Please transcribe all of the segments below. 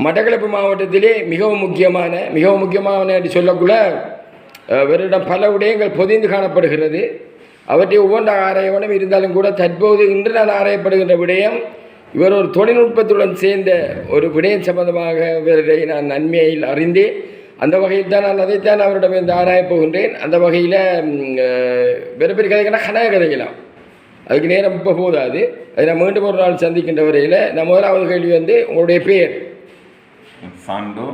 மட்டக்களப்பு மாவட்டத்திலே மிகவும் முக்கியமான என்று சொல்லக்குள்ள இவரிடம் பல விடயங்கள் பொதிந்து காணப்படுகிறது. அவற்றை ஒவ்வொன்றாக ஆராய வேண்டும். இருந்தாலும் கூட தற்போது இன்று நான் ஆராயப்படுகின்ற விடயம் இவர் ஒரு தொழில்நுட்பத்துடன் சேர்ந்த ஒரு விடயம் சம்பந்தமாக இவரை நான் நன்மையில் அறிந்தேன். அந்த வகையில் தான் நான் அதைத்தான் அவரிடம் இருந்து ஆராயப் போகின்றேன். அந்த வகையில் வேறு பெரிய கதைகள்னா கனக கதைகளாம், அதுக்கு நேரம் இப்போ போதாது. அதை நான் மீண்டும் ஒரு நாள் சந்திக்கின்ற வரையில் நான் முதலாவது கேள்வி வந்து உங்களுடைய பேர்? சாண்டோ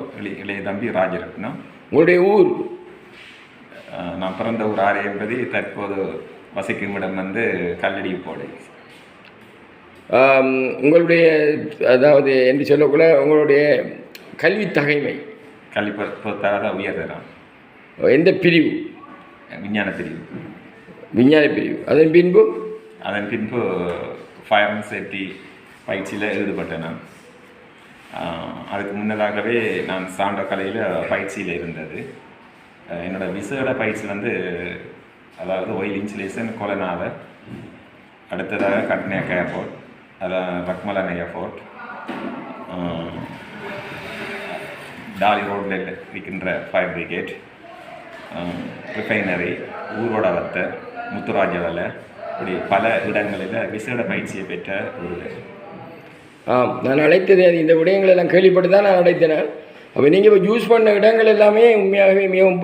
இளைய தம்பி ராஜரத்னம். உங்களுடைய ஊர்? நான் பிறந்த ஊர் ஆறு என்பது தற்போது வசிக்கும் இடம் வந்து கல்லடி போடை. உங்களுடைய அதாவது என்று சொல்லக்குள்ள உங்களுடைய கல்வி தகைமை? கல்வி பொறுத்தவரை உயர்தரம். எந்த பிரிவு? விஞ்ஞான பிரிவு. விஞ்ஞான பிரிவு. அதன் பின்பு ஃபயர் அண்ட் சேஃப்டி பயிற்சியில் ஈடுபட்டேன். நான் அதுக்கு முன்னதாகவே நான் சாண்டோ கலையில் பயிற்சியில் இருந்தது. என்னோடய விசேட பயிற்சி வந்து அதாவது ஒயில் இன்சுலேஷன் கொலனாவை, அடுத்ததாக கட்னியாக் ஏர்போர்ட், அதான் ரக்மலன் ஏர்போர்ட், டாலி ரோடில் இருக்கின்ற ஃபயர் பிரிகேட், ரிஃபைனரி, ஊரோடவத்தை, முத்துராஜவலை, இப்படி பல இடங்களில் விசேட பயிற்சியை பெற்ற ஒரு. நான் அழைத்தது இந்த விடயங்கள் எல்லாம் கேள்விப்பட்டு தான் நான் அழைத்தேன். அப்போ நீங்கள் இப்போ யூஸ் பண்ண இடங்கள் எல்லாமே உண்மையாகவே மிகவும்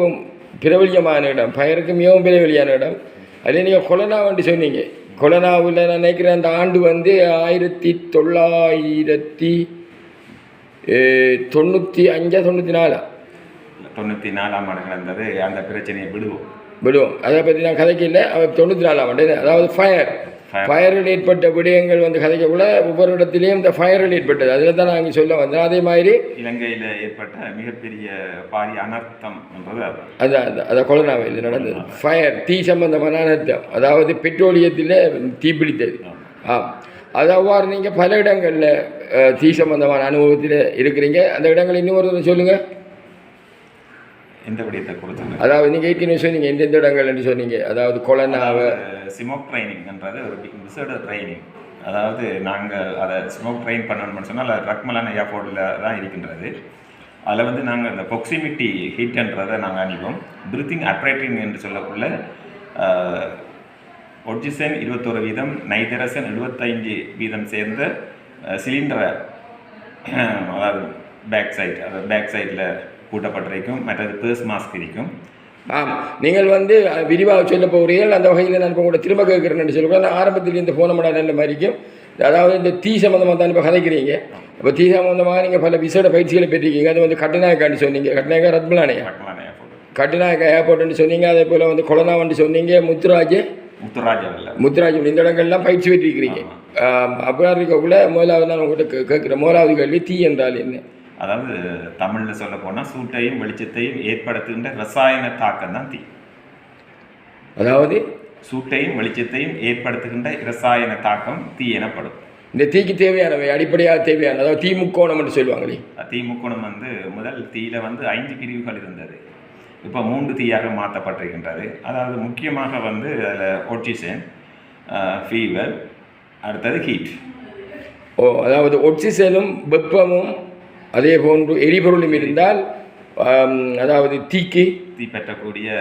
பிரபலியமான இடம், பயருக்கு மிகவும் பிரபலியான இடம். அதே நீங்கள் கொலனாவண்டி சொன்னீங்க. கொலனாவில் நான் நினைக்கிறேன் அந்த ஆண்டு வந்து 1995-94 ஆண்டு நடந்தது. அந்த பிரச்சனையை விடுவோம். அதை பற்றி நான் கதைக்கல. 94ஆம் ஆண்டு, அதாவது ஃபயரில் ஏற்பட்ட விடயங்கள் வந்து கதைக்கக்குள்ள ஒவ்வொரு இடத்துலையும் இந்த ஃபயரில் ஏற்பட்டது. அதில் தான் நான் இங்கே சொல்ல வந்தேன். அதே மாதிரி இலங்கையில் ஏற்பட்ட மிகப்பெரிய பாரிய அனர்த்தம் என்பது அதான் கொலனாவில் நடந்தது. ஃபயர், தீ சம்பந்தமான அனர்த்தம், அதாவது பெட்ரோலியத்தில் தீப்பிடித்தது. அது அவ்வாறு நீங்கள் பல இடங்களில் தீ சம்பந்தமான அனுபவத்தில் இருக்கிறீங்க. அந்த இடங்கள் இன்னும் ஒரு சொல்லுங்கள். எந்த விடயத்தை கொடுத்தாங்க? அதாவது நீங்கள் ஏற்கனவே சொன்னீங்க எந்தெந்த இடங்கள் என்று சொன்னீங்க. அதாவது கொலனாவை ஸ்மோக் ட்ரைனிங்ன்றது ஒரு விசேட ட்ரைனிங். அதாவது நாங்கள் அதை ஸ்மோக் ட்ரெயின் பண்ணணும்னு சொன்னால் ரக்மலான ஏர்போர்ட்டில் தான் இருக்கின்றது. அதில் வந்து நாங்கள் இந்த ப்ராக்சிமிட்டி ஹீட்ன்றதை நாங்கள் அணிவோம். பிரீத்திங் ஆப்ரேட்டிங் என்று சொல்லக்குள்ள ஆக்சிஜன் 21%, நைட்ரசன் 75% சேர்ந்த சிலிண்டரை, அதாவது பேக் சைடில் பூட்டப்பட்டிருக்கும். மற்றது பேர்ஸ் மாஸ்க் இருக்கும். நீங்கள் வந்து விரிவாக சொல்ல போகிறீர்கள். அந்த வகையில் நான் இப்போ கூட திரும்ப கேட்குறேன்னு சொல்லுவேன். நான் ஆரம்பத்தில் இந்த போன மட நல்ல மாதிரிக்கும், அதாவது இந்த தீ சம்மந்தமாக தான் இப்போ கதைக்கிறீங்க. இப்போ தீ சம்மந்தமாக நீங்கள் பல விசேட பயிற்சிகளை பெற்றிருக்கீங்க. அது வந்து கட்டுநாயக்கான்னு சொன்னீங்க, கட்டுநாயக்கா ரத்மலானே கட்டுநாயக்கா ஏர்போர்ட்டுன்னு சொன்னீங்க. அதே போல் வந்து கொலனாவன்னு சொன்னீங்க, முத்துராஜ் இந்த இடங்கள்லாம் பயிற்சி பெற்றிருக்கிறீங்க. அப்படின்னா இருக்கக்குள்ள முதலாவது நான் உங்கள்கிட்ட கேட்குறேன், முதலாவது கேள்வி தீ என்றால் என்ன? அதாவது தமிழில் சொல்ல போனால் சூட்டையும் வெளிச்சத்தையும் ஏற்படுத்துகின்ற ரசாயன தாக்கம் தான் தீ. அதாவது சூட்டையும் வெளிச்சத்தையும் ஏற்படுத்துகின்ற ரசாயன தாக்கம் தீ எனப்படும். இந்த தீக்கு தேவையானவை அடிப்படையாக தேவையான, அதாவது தீ முக்கோணம் என்று சொல்லுவாங்களே. தீ முக்கோணம் வந்து முதல் தீயில் வந்து 5 பிரிவுகள் இருந்தது. இப்போ 3 தீயாக மாற்றப்பட்டிருக்கின்றது. அதாவது முக்கியமாக வந்து அதில் ஆக்சிஜன், ஃபீவர், அடுத்தது ஹீட். அதாவது ஆக்சிஜனும் வெப்பமும் அதே போன்று எரிபொருளும் இருந்தால் அதாவது தீக்கு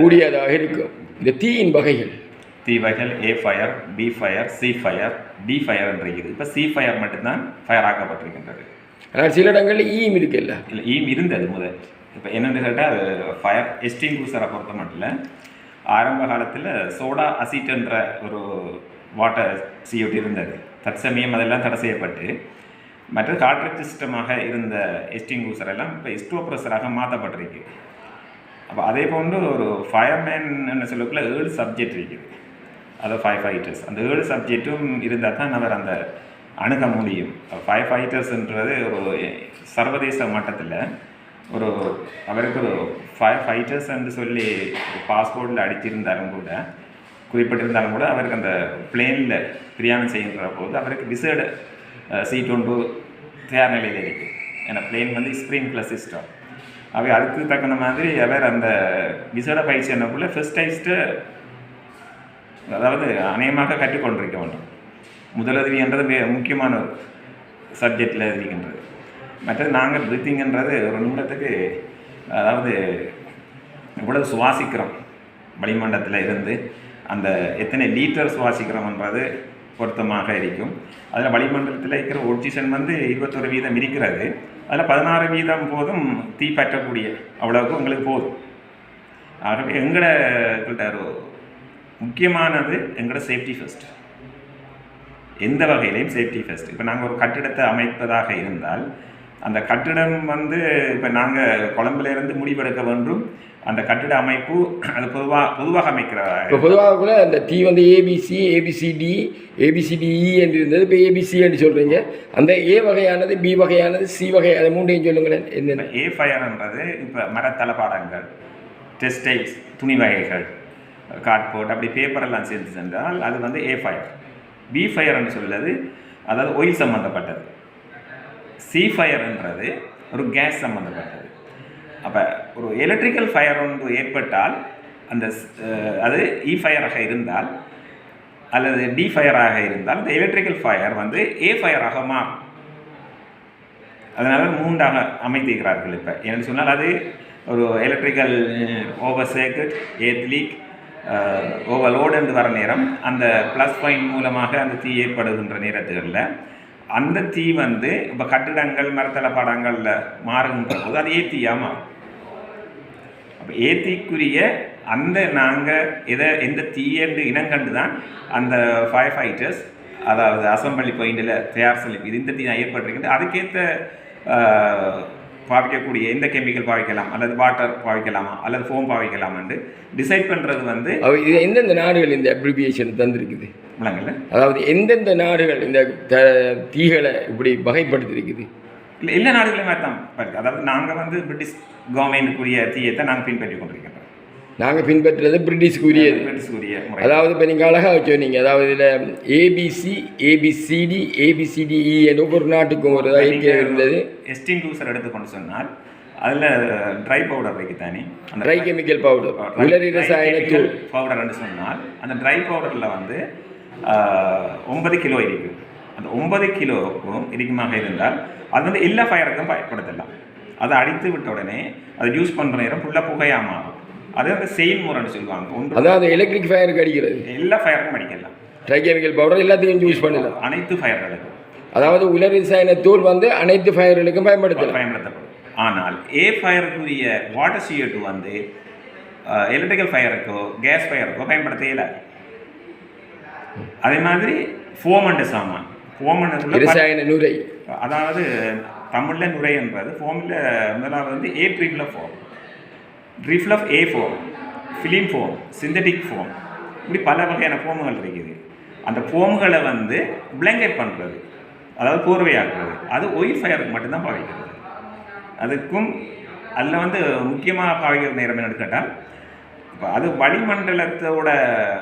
கூடியதாக இருக்கும். இந்த தீயின் வகைகள் A fire, B fire, C fire, D fire என்று இருக்குது. இப்போ C ஃபயர் மட்டும்தான் ஃபயர் ஆக்கப்பட்டிருக்கின்றது. ஆனால் சில இடங்களில் ஈம் இருக்குல்ல? இல்லை, ஈம் இருந்தது முதல். இப்போ என்னென்னு கேட்டால் ஃபயர் எஸ்டிங்யூசரை பொறுத்த மட்டும் இல்லை, ஆரம்ப காலத்தில் சோடா அசிட்ன்ற ஒரு வாட்டர் CO2 இருந்தது. தற்சமயம் அதெல்லாம் தடை செய்யப்பட்டு மற்ற காற்று சிஸ்டமாக இருந்த எஸ்டிங்யூசர் எல்லாம் இப்போ எஸ்டோப்ரஸராக மாற்றப்பட்டிருக்கு. அப்போ அதே போன்று ஒரு ஃபயர்மேன் என்ன சொல்லக்குள்ள 7 சப்ஜெக்ட் இருக்குது. அதாவது 5 ஃபைட்டர்ஸ். அந்த 7 சப்ஜெக்டும் இருந்தால் தான் அவர் அந்த அணுக முடியும். 5 ஃபைட்டர்ஸ்ன்றது ஒரு சர்வதேச மட்டத்தில் ஒரு அவருக்கு ஒரு 5 ஃபைட்டர்ஸ் என்று சொல்லி பாஸ்போர்ட்டில் அடிச்சிருந்தாலும் கூட, குறிப்பிட்டிருந்தாலும் கூட, அவருக்கு அந்த பிளேனில் பிரயாணம் செய்கின்ற போது அவருக்கு விசேட சீட் ஒன்று தயார் நிலையில் இருக்குது. ஏன்னா பிளேன் வந்து ஸ்ப்ரிங்க்லர் சிஸ்டம். அதுக்கு தக்கன மாதிரி அவர் அந்த விசேட பயிற்சி என்னக்குள்ளே ஃபெஸ்டைஸ்ட்டு, அதாவது அநேகமாக கற்றுக்கொண்டிருக்க வேண்டும். முதலுதவி என்றது முக்கியமான ஒரு சப்ஜெக்டில் இருக்கின்றது. மற்றது நாங்கள் ப்ரீத்திங்ன்றது ஒரு நிமிடத்துக்கு அதாவது இவ்வளவு சுவாசிக்கிறோம் வளிமண்டலத்தில் இருந்து அந்த எத்தனை லிட்டர் சுவாசிக்கிறோம்ன்றது பொருத்தமாக இருக்கும். அதில் வளிமண்டலத்தில் இருக்கிற ஆக்சிஜன் வந்து 21% இருக்கிறது. அதில் 16% போதும் தீ பற்றக்கூடிய அவ்வளவுக்கு உங்களுக்கு போதும். ஆகவே எங்கள்கிட்ட ஒரு முக்கியமானது எங்களோட சேஃப்டி ஃபர்ஸ்ட். எந்த வகையிலையும் சேஃப்டி ஃபர்ஸ்ட். இப்போ நாங்கள் ஒரு கட்டிடத்தை அமைப்பதாக இருந்தால் அந்த கட்டிடம் வந்து இப்போ நாங்கள் கொழம்புலேருந்து முடிவெடுக்க வேண்டும். அந்த கட்டிட அமைப்பு அது பொதுவாக அமைக்கிறதா. இப்போ பொதுவாக கூட அந்த தீ வந்து ஏபிசி ஏபிசிடி ஏபிசிடிஇ என்று இருந்தது. இப்போ ஏபிசி என்று சொல்கிறீங்க. அந்த ஏ வகையானது, பி வகையானது, சி வகை, அதை மூன்றையும் சொல்லுங்களேன். என்னென்ன? ஏ ஃபயர்ன்றது இப்போ மரத்தளபாடங்கள், டெக்ஸ்டைல்ஸ், துணி வகைகள், கார்ட்போர்ட், அப்படி பேப்பரெல்லாம் சேர்த்து சென்றால் அது வந்து ஏ ஃபயர். பி ஃபயர்ன்னு சொல்லுறது அதாவது ஆயில் சம்மந்தப்பட்டது. சி ஃபயர்ன்றது ஒரு கேஸ் சம்மந்தப்பட்டது. அப்போ ஒரு எலக்ட்ரிக்கல் ஃபயர் ஒன்று ஏற்பட்டால் அந்த அது இ ஃபயராக இருந்தால் அல்லது டி ஃபயராக இருந்தால் இந்த எலக்ட்ரிக்கல் ஃபயர் வந்து ஏ ஃபயராக மாறும். அதனால் 3ஆக அமைத்திருக்கிறார்கள். இப்போ என்று சொன்னால் அது ஒரு electrical over circuit, earth leak, overload என்று வர நேரம் அந்த ப்ளஸ் பாயிண்ட் மூலமாக அந்த தீ ஏற்படுகின்ற நேரத்துகளில் அந்த தீ வந்து இப்போ கட்டிடங்கள் மரத்தளபாடங்களில் மாறுகின்ற போது அது ஏத்தியாக மாறும். அப்போ ஏத்திக்குரிய அந்த நாங்கள் எந்த தீயன்று இனங்கண்டு தான் அந்த ஃபயர் ஃபைட்டர்ஸ், அதாவது அசம்பிளி பாயிண்டில் தயார் சொல்லி இது இந்த தீ ஏற்பட்டிருக்கின்ற அதுக்கேற்ற பாவிக்கக்கூடிய எந்த கெமிக்கல் பாவிக்கலாம் அல்லது வாட்டர் பாவிக்கலாமா அல்லது ஃபோம் பாவிக்கலாமா என்று டிசைட் பண்ணுறது வந்து இது எந்தெந்த நாடுகள் இந்த அப்ரிவியேஷன் தந்திருக்குது விளங்கல. அதாவது எந்தெந்த நாடுகள் இந்த தீகளை இப்படி வகைப்படுத்திருக்குது? இல்லை, எல்லா நாடுகளையும் தான் இருக்குது. அதாவது நாங்கள் வந்து பிரிட்டிஷ் கவர்மெண்ட்டுக்குரிய தீயத்தை நாங்கள் பின்பற்றி கொண்டிருக்கிறோம். நாங்கள் பின்பற்றுறது பிரிட்டிஷ்குரியது. அதாவது இப்போ நீங்கள் அழகாக சொன்னீங்க. அதாவது இதில் ஏபிசி ஏபிசிடி ஏபிசிடிஇ என்ற ஒவ்வொரு நாட்டுக்கும் ஒரு ஐக்கியம் இருந்தது. எஸ்டிங்யூசர் எடுத்துக்கொண்டு சொன்னால் அதில் ட்ரை பவுடர் வைக்கத்தானே, அந்த ட்ரை கெமிக்கல் பவுடர், உலரி ரசாயன தூள் பவுடர்னு சொன்னால் அந்த ட்ரை பவுடரில் வந்து 9 கிலோ இருக்கும். அந்த 9 கிலோவுக்கும் இருக்குமாக இருந்தால் அது வந்து எல்லா ஃபயருக்கும் பயன்படுத்தலாம். அதை அடித்து விட்ட உடனே அதை யூஸ் பண்ணுற நேரம் ஃபுல்லாக புகையாக மாறும். அது அந்த செயின் முறைன்னு சொல்லுவாங்க. அதாவது எலக்ட்ரிக் ஃபயருக்கு அடிக்கிறது, எல்லா ஃபயருக்கும் அடிக்கலாம். ட்ரை கெமிக்கல் பவுடர் எல்லாத்தையும் யூஸ் பண்ணலாம், அனைத்து ஃபயர்களுக்கும். அதாவது உலர் ரசாயன தூள் வந்து அனைத்து ஃபயர்களுக்கும் பயன்படுத்தப்படும். ஆனால் ஏ ஃபயருக்குரிய வாட்டர் CO2 வந்து எலக்ட்ரிக்கல் ஃபயருக்கோ கேஸ் ஃபயருக்கோ பயன்படுத்த இயலாது. அதே மாதிரி ஃபோம் அண்ட் சாமான், ஃபோம் அண்ட் ரசாயன நுரை, அதாவது தமிழில் நுரை என்பது ஃபோமில் முதலாவது வந்து A triple foam, triple A foam, film foam, synthetic foam, இப்படி பல வகையான ஃபோமுகள் இருக்குது. அந்த ஃபோம்களை வந்து பிளாங்கெட் பண்ணுறது, அதாவது போர்வையாக்குறது, அது ஒயில் ஃபயருக்கு மட்டும்தான் பாவிக்கிறது. அதுக்கும் அதில் வந்து முக்கியமாக பாவிக்கிற நேரம் என்னென்னு கேட்டால், இப்போ அது வளிமண்டலத்தோட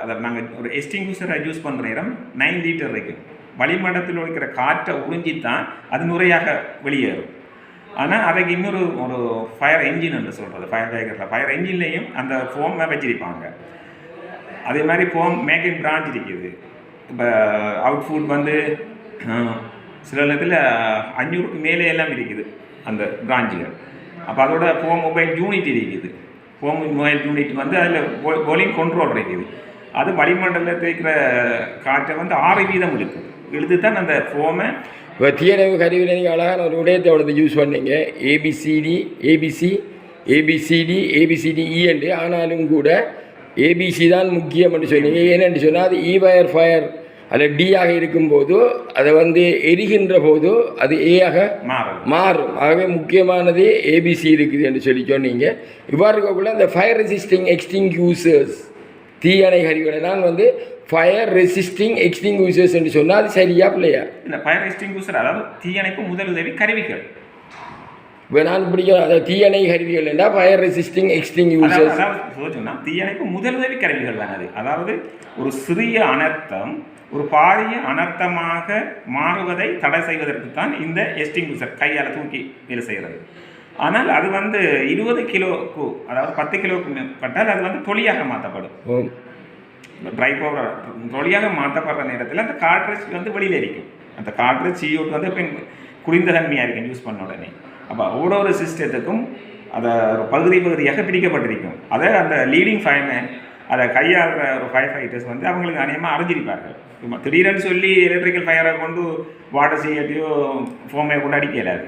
அதை நாங்கள் ஒரு எஸ்டிங்யூஷரை யூஸ் பண்ணுற நேரம் 9 லிட்டர் வரைக்கும் வளிமண்டலத்தில் இருக்கிற காற்றை உறிஞ்சித்தான் அது நுரையாக வெளியேறும். ஆனால் அதுக்கு இன்னொரு ஃபயர் என்ஜின் என்று சொல்கிறது, ஃபயர் என்ஜின்லேயும் அந்த ஃபோமை வச்சிருப்பாங்க. அதே மாதிரி ஃபோம் மேக்கிங் பிரான்ச் இருக்குது. இப்போ அவுட்ஃபுட் வந்து சில நேரத்தில் 500க்கு மேலே எல்லாம் இருக்குது அந்த பிரான்ச்சுகள். அப்போ அதோட ஃபோம் மொபைல் யூனிட் இருக்குது. ஃபோம் மொபைல் யூனிட் வந்து அதில் வால்யூம் கண்ட்ரோல் இருக்குது. அது வளிமண்டலத்தில் இருக்கிற காற்றை வந்து 6% இழுத்து தான் அந்த ஃபோமை. இப்போ தீயணைவு கருவியில் நீங்கள் அழகான ஒரு விடயத்தை அவ்வளோ யூஸ் பண்ணீங்க. ஏபிசிடி ஏபிசி ஏபிசிடி ஏபிசிடிஇ என்று. ஆனாலும் கூட ஏபிசி தான் முக்கியம் என்று சொன்னீங்க. ஏனென்று சொன்னால் அது ஈவயர் ஃபயர் அதில் டியாக இருக்கும்போது அதை வந்து எரிகின்ற போது அது ஏயாக மாறும். ஆகவே முக்கியமானது ஏபிசி இருக்குது என்று சொல்லி சொன்னீங்க. இவ்வாறு இருக்கக்குள்ள அந்த ஃபயர் ரெசிஸ்டிங் எக்ஸ்டிங்யூசர்ஸ், தீயணை கருவிகளை நான் வந்து ஃபயர் ரெசிஸ்டிங் எக்ஸ்டிங்யூசர்ஸ் என்று சொன்னால் அது சரியா பிள்ளையா? இல்லை, ஃபயர் எக்ஸ்டிங்யூசர் அதாவது தீயணைப்பு முதலுதவி கருவிகள். இப்போ நான் பிடிக்கும் அதாவது தீயணை கருவிகள் என்றால் ஃபயர் ரெசிஸ்டிங் எக்ஸ்டிங்யூசர்ஸ். சொன்னால் தீயணைப்பு முதலுதவி கருவிகள் தான் அது. அதாவது ஒரு சிறிய அனர்த்தம் ஒரு பாரிய அனர்த்தமாக மாறுவதை தடை செய்வதற்கு தான் இந்த எக்ஸ்டிங்யூசர் கையால் தூக்கி வேலை செய்கிறது. ஆனால் அது வந்து 20 கிலோக்கு, அதாவது 10 கிலோவுக்கு பட்டால் அது வந்து தொழியாக மாற்றப்படும். ட்ரை பவுடர் தொழியாக மாற்றப்படுற நேரத்தில் அந்த கார்ட்ரேஜ் வந்து வெளியில் இருக்கும். அந்த கார்ட்ரேஜ் CO2 வந்து குளிர்ந்த தன்மையாக இருக்கும் யூஸ் பண்ண உடனே. அப்போ ஒரு சிஸ்டத்துக்கும் அதை ஒரு பகுதியாக பிரிக்கப்பட்டிருக்கும். அதை அந்த லீடிங் ஃபயர்மேன் அதை கையாளுற ஒரு ஃபயர் ஃபைட்டர்ஸ் வந்து அவங்களுக்கு அநேகமாக அறிஞ்சிருப்பார்கள். திடீரென்னு சொல்லி எலக்ட்ரிக்கல் ஃபயரை கொண்டு வாட்டர் சிஎட்டியோ ஃபோமையோ கொண்டு அடிக்கலாது.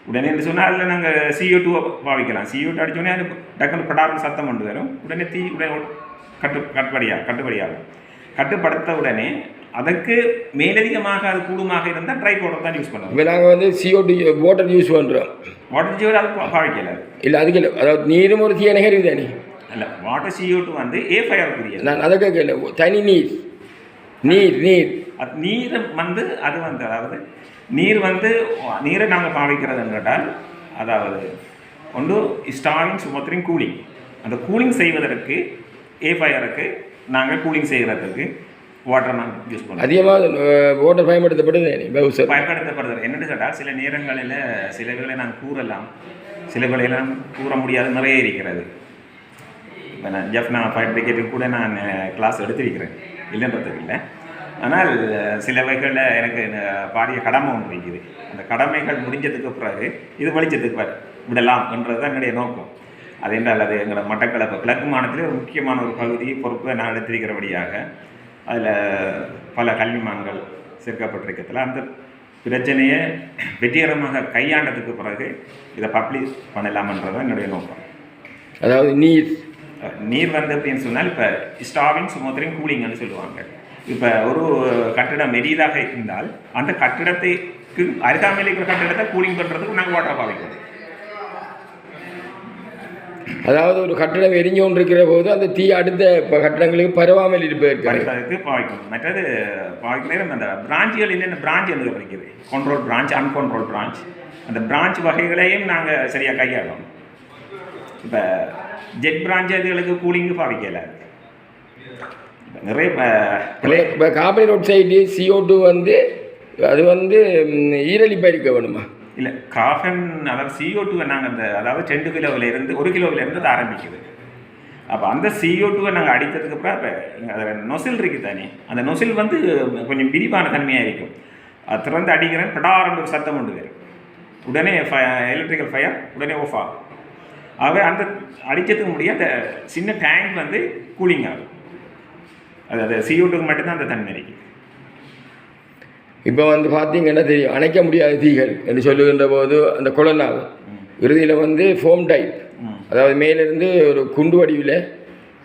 உடனே சொன்னால் அதில் நாங்கள் CO2 பாவிக்கலாம். CO2 அடித்தோடனே அது டக்குனு படார்னு சத்தம் கொண்டு வரும். உடனே தீ உடனே கட்டுப்படியாகும். கட்டுப்படுத்த உடனே அதுக்கு மேலதிகமாக அது கூடுமாக இருந்தால் ட்ரை பவுடர் தான் யூஸ் பண்ணுவோம். இப்போ நாங்கள் வந்து CO2 வாட்டர் யூஸ் பண்ணுறோம். வாட்டர் CO2 அது பாவிக்கல இல்லை அதுக்கு இல்லை, அதாவது நீரும் ஒரு தீய நிகழ்வு தானே. இல்லை வாட்டர் CO2 வந்து ஃபயருக்குரியது. நான் அதை கேட்கல, தனி நீர் அது நீர் வந்து அது வந்து அதாவது நீரை நாங்கள் பாவிக்கிறதுன்னு கேட்டால் அதாவது ஒன்று ஸ்டார்டிங் சுமத்திரிங் கூலிங். அந்த கூலிங் செய்வதற்கு ஃபயருக்கு நாங்கள் கூலிங் செய்கிறதுக்கு வாட்டர் நாங்கள் யூஸ் பண்ணுவோம். அதிகமாக வாட்டர் பயன்படுத்தப்படுது. என்னென்னு கேட்டால் சில நேரங்களில் சில வேளை நாங்கள் கூறலாம், சில வேளையெல்லாம் கூற முடியாது, நிறைய இருக்கிறது. இப்போ நான் ஃபயர் பிரிகேட்டுக்கு கூட நான் கிளாஸ் எடுத்திருக்கிறேன், இல்லைன்றதுக்கு இல்லை. ஆனால் சில வகைகளில் எனக்கு பாடிய கடமை ஒன்று இருக்குது. அந்த கடமைகள் முடிஞ்சதுக்கு பிறகு இது வெளிச்சத்துக்கு விடலாம் என்றது தான் என்னுடைய நோக்கம். அது என்றால் அது எங்களோட மட்டக்களப்பு கிழக்கு மாநிலத்தில் ஒரு முக்கியமான ஒரு பகுதி பொறுப்பை நான் எடுத்திருக்கிறபடியாக அதில் பல கல்விமான்கள் சேர்க்கப்பட்டிருக்கிறதுல அந்த பிரச்சனையை வெற்றிகரமாக கையாண்டதுக்கு பிறகு இதை பப்ளிஷ் பண்ணலாம்ன்றது தான் என்னுடைய நோக்கம். அதாவது நீர் வந்து அப்படின்னு சொன்னால் இப்போ ஸ்டாவிங் சுமோத்திரிங் கூலிங்னு சொல்லுவாங்க. இப்போ ஒரு கட்டிடம் மெரிதாக இருந்தால் அந்த கட்டிடத்துக்கு அருகாமையில் இருக்கிற கட்டிடத்தை கூலிங் பண்ணுறதுக்கு நாங்கள் வாட்டர் பாவிக்கிறோம். அதாவது ஒரு கட்டிடம் எரிஞ்சு கொண்டு இருக்கிற போது அந்த தீ அடுத்த கட்டிடங்களுக்கு பரவாமல் இருப்பதற்கு பாவிக்கணும். மற்றது பாவிக்கிற அந்த பிரான்ச்சுகள் என்னென்ன பிரான்ச் என்று கிடைக்கிது, கண்ட்ரோல் பிரான்ச், அன்கண்ட்ரோல் பிரான்ச். அந்த பிரான்ச் வகைகளையும் நாங்கள் சரியாக கையாளணும். இப்போ ஜெட் பிரான்ச் அதுகளுக்கு கூலிங்கு பாவிக்கல. நிறைய இப்போ கார்பன் டை ஆக்சைடு CO2 வந்து அது வந்து ஈரலிப்பாக இருக்க வேணுமா? இல்லை, கார்பன் அதாவது CO2 நாங்கள் அதாவது 2 கிலோவிலேருந்து 1 கிலோவிலேருந்து அது ஆரம்பிக்குது. அப்போ அந்த CO2 நாங்கள் அடித்ததுக்கு அப்புறம் இப்போ அதில் நொசில் இருக்குது தானே, அந்த நொசில் வந்து கொஞ்சம் விரிவான தன்மையாக இருக்கும். அது திறந்து அடிக்கிறேன் படாரண்டு ஒரு சத்தம் கொண்டு வரும். உடனே எலக்ட்ரிக்கல் ஃபயர் உடனே ஆஃப் ஆகும். ஆகவே அந்த அடித்ததுக்கு முடியாது சின்ன டேங்க் வந்து கூலிங் ஆகும். அது CO2க்கு மட்டும்தான் அந்த தன்மை இருக்குது. இப்போ வந்து பார்த்தீங்கன்னா தெரியும், அணைக்க முடியாத தீகள் என்று சொல்லுகின்ற போது அந்த குழந்தை இறுதியில் வந்து ஃபோம் டைப், அதாவது மேலிருந்து ஒரு குண்டு வடிவில்